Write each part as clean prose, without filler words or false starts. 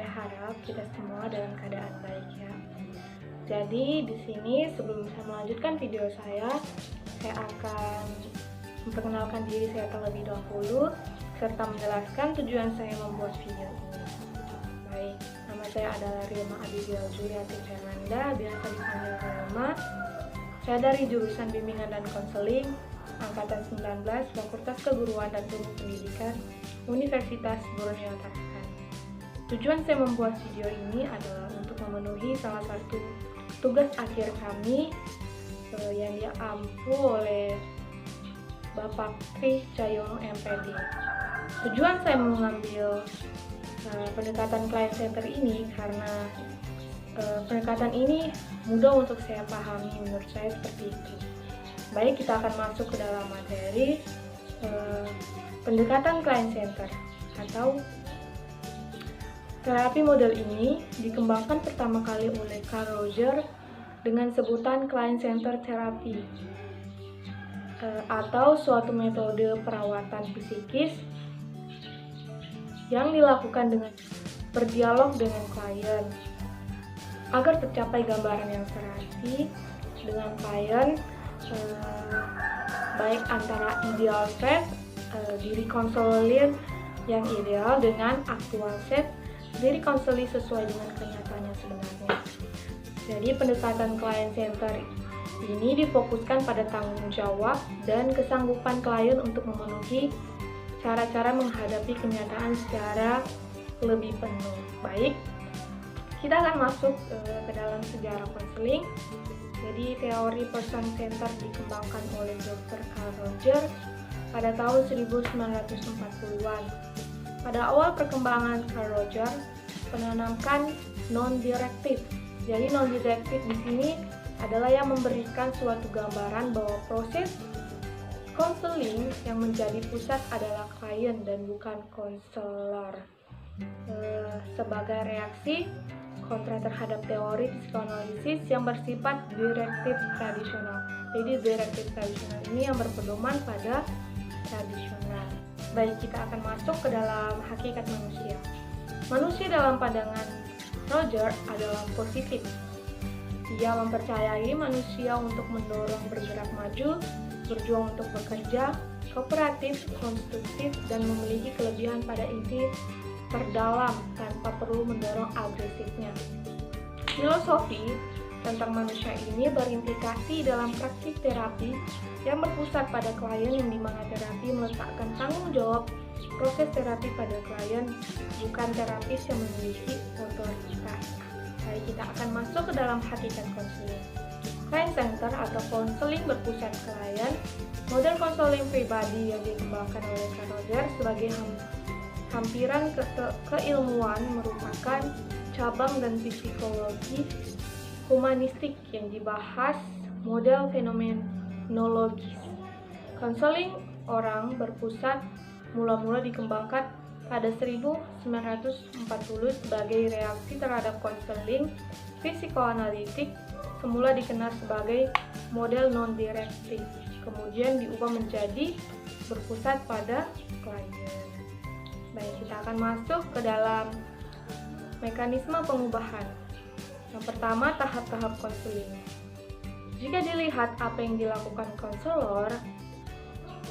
Saya harap kita semua dalam keadaan baik ya. Jadi di sini sebelum saya melanjutkan video saya akan memperkenalkan diri saya terlebih dahulu serta menjelaskan tujuan saya membuat video ini. Baik, nama saya adalah Rilma Abigail Juliati Fernanda, biasa dipanggil Rilma. Saya dari jurusan Bimbingan dan Konseling Angkatan 19, Fakultas Keguruan dan Ilmu Pendidikan, Universitas Borneo Tarakan. Tujuan saya membuat video ini adalah untuk memenuhi salah satu tugas akhir kami yang diampu oleh Bapak Kris Cahyono MPD. Tujuan saya mengambil pendekatan client center ini karena pendekatan ini mudah untuk saya pahami, menurut saya seperti itu. Baik, kita akan masuk ke dalam materi pendekatan client center atau terapi model ini dikembangkan pertama kali oleh Carl Rogers dengan sebutan client center therapy atau suatu metode perawatan psikis yang dilakukan dengan berdialog dengan klien agar tercapai gambaran yang serasi dengan klien, baik antara ideal set, diri konselir yang ideal dengan aktual set, diri konselir sesuai dengan kenyataannya sebenarnya. Jadi pendekatan client center ini difokuskan pada tanggung jawab dan kesanggupan klien untuk memenuhi cara-cara menghadapi kenyataan secara lebih penuh. Baik, kita akan masuk ke dalam sejarah konseling. Jadi teori person center dikembangkan oleh Dr. Carl Rogers pada tahun 1940-an. Pada awal perkembangan Carl Rogers menanamkan non-direktif. Jadi non-direktif di sini adalah yang memberikan suatu gambaran bahwa proses konseling yang menjadi pusat adalah klien dan bukan konselor. Sebagai reaksi kontra terhadap teori psikoanalisis yang bersifat direktif tradisional. Jadi direktif tradisional ini yang berpedoman pada tradisional. Baik, kita akan masuk ke dalam hakikat manusia. Manusia dalam pandangan Rogers adalah positif. Dia mempercayai manusia untuk mendorong bergerak maju, berjuang untuk bekerja, kooperatif, konstruktif, dan memiliki kelebihan pada inti terdalam tanpa perlu mendorong agresifnya. Filosofi tentang manusia ini berimplikasi dalam praktik terapi yang berpusat pada klien, yang dimana terapi meletakkan tanggung jawab proses terapi pada klien, bukan terapis yang memiliki otoritas. Baik, kita akan masuk ke dalam hakikat konseling. Client center atau konseling berpusat klien, model konseling pribadi yang dikembangkan oleh Carl Rogers sebagai hampiran keilmuan merupakan cabang dan psikologi humanistik yang dibahas model fenomenologis. Konseling orang berpusat mula-mula dikembangkan pada 1940 sebagai reaksi terhadap konseling psikoanalitik, semula dikenal sebagai model non-direktif, kemudian diubah menjadi berpusat pada klien. Baik, kita akan masuk ke dalam mekanisme pengubahan. Yang pertama, tahap-tahap konseling. Jika dilihat apa yang dilakukan konselor,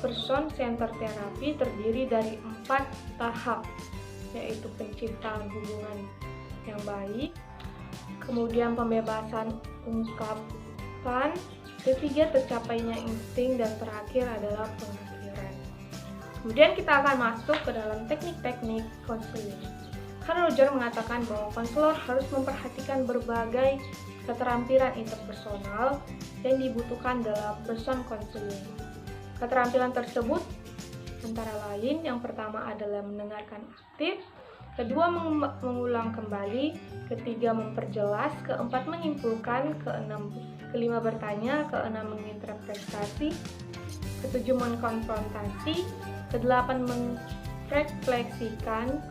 person center terapi terdiri dari 4 tahap, yaitu penciptaan hubungan yang baik, kemudian pembebasan ungkapan, ketiga tercapainya insting, dan terakhir adalah pengakhiran. Kemudian kita akan masuk ke dalam teknik-teknik konseling. Carl Rogers mengatakan bahwa konselor harus memperhatikan berbagai keterampilan interpersonal yang dibutuhkan dalam person konseling. Keterampilan tersebut antara lain, yang pertama adalah mendengarkan aktif, kedua mengulang kembali, ketiga memperjelas, keempat menyimpulkan, kelima bertanya, keenam menginterpretasi, ketujuh mengkonfrontasi, kedelapan merefleksikan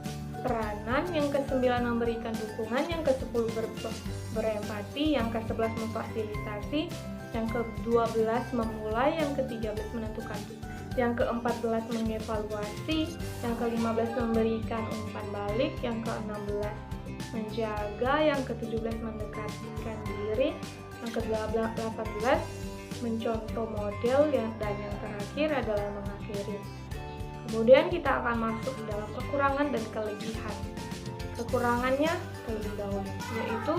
peranan, yang kesembilan memberikan dukungan, yang ke-10 berempati, yang ke-11 memfasilitasi, yang ke-12 memulai, yang ke-13 menentukan, yang ke-14 mengevaluasi, yang ke-15 memberikan umpan balik, yang ke-16 menjaga, yang ke-17 mendekatkan diri, yang ke-18 mencontoh model, dan yang terakhir adalah mengakhiri. Kemudian kita akan masuk dalam kekurangan dan kelebihan. Kekurangannya terlebih dahulu, yaitu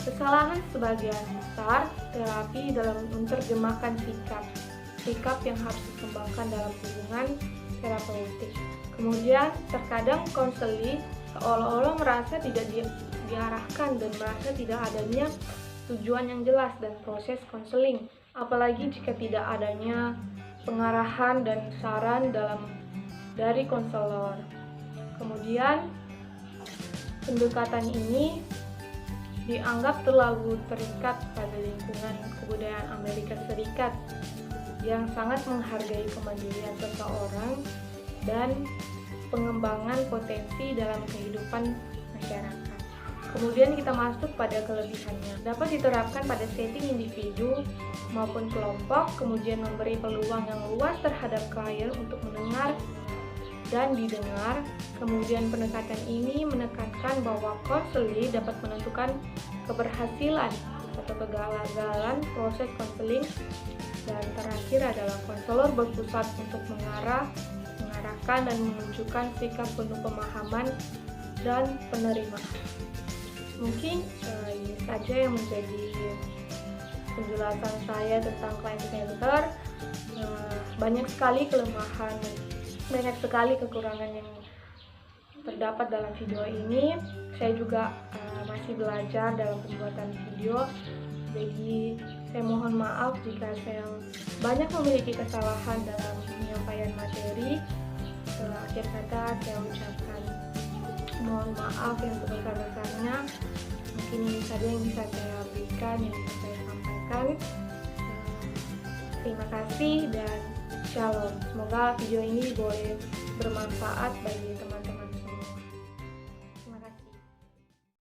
kesalahan sebagian besar terapi dalam menerjemahkan sikap yang harus dikembangkan dalam hubungan terapeutik. Kemudian terkadang konseling seolah-olah merasa tidak diarahkan dan merasa tidak adanya tujuan yang jelas dan proses konseling, apalagi jika tidak adanya pengarahan dan saran dari konselor. Kemudian pendekatan ini dianggap terlalu terikat pada lingkungan kebudayaan Amerika Serikat yang sangat menghargai kemandirian seseorang dan pengembangan potensi dalam kehidupan masyarakat. Kemudian kita masuk pada kelebihannya. Dapat diterapkan pada setting individu maupun kelompok, kemudian memberi peluang yang luas terhadap klien untuk mendengar dan didengar. Kemudian pendekatan ini menekankan bahwa konseling dapat menentukan keberhasilan atau kegagalan proses konseling. Dan terakhir adalah konselor berpusat untuk mengarahkan dan menunjukkan sikap penuh pemahaman dan penerimaan. Mungkin ini saja yang menjadi penjelasan saya tentang client center. Banyak sekali kelemahan, banyak sekali kekurangan yang terdapat dalam video ini. Saya juga masih belajar dalam pembuatan video, jadi saya mohon maaf jika saya banyak memiliki kesalahan dalam penyampaian materi. Akhir kata saya ucapkan mohon maaf yang sebesar-besarnya. Mungkin ini saja yang bisa saya berikan, yang bisa saya sampaikan. Terima kasih dan shalom. Semoga video ini boleh bermanfaat bagi teman-teman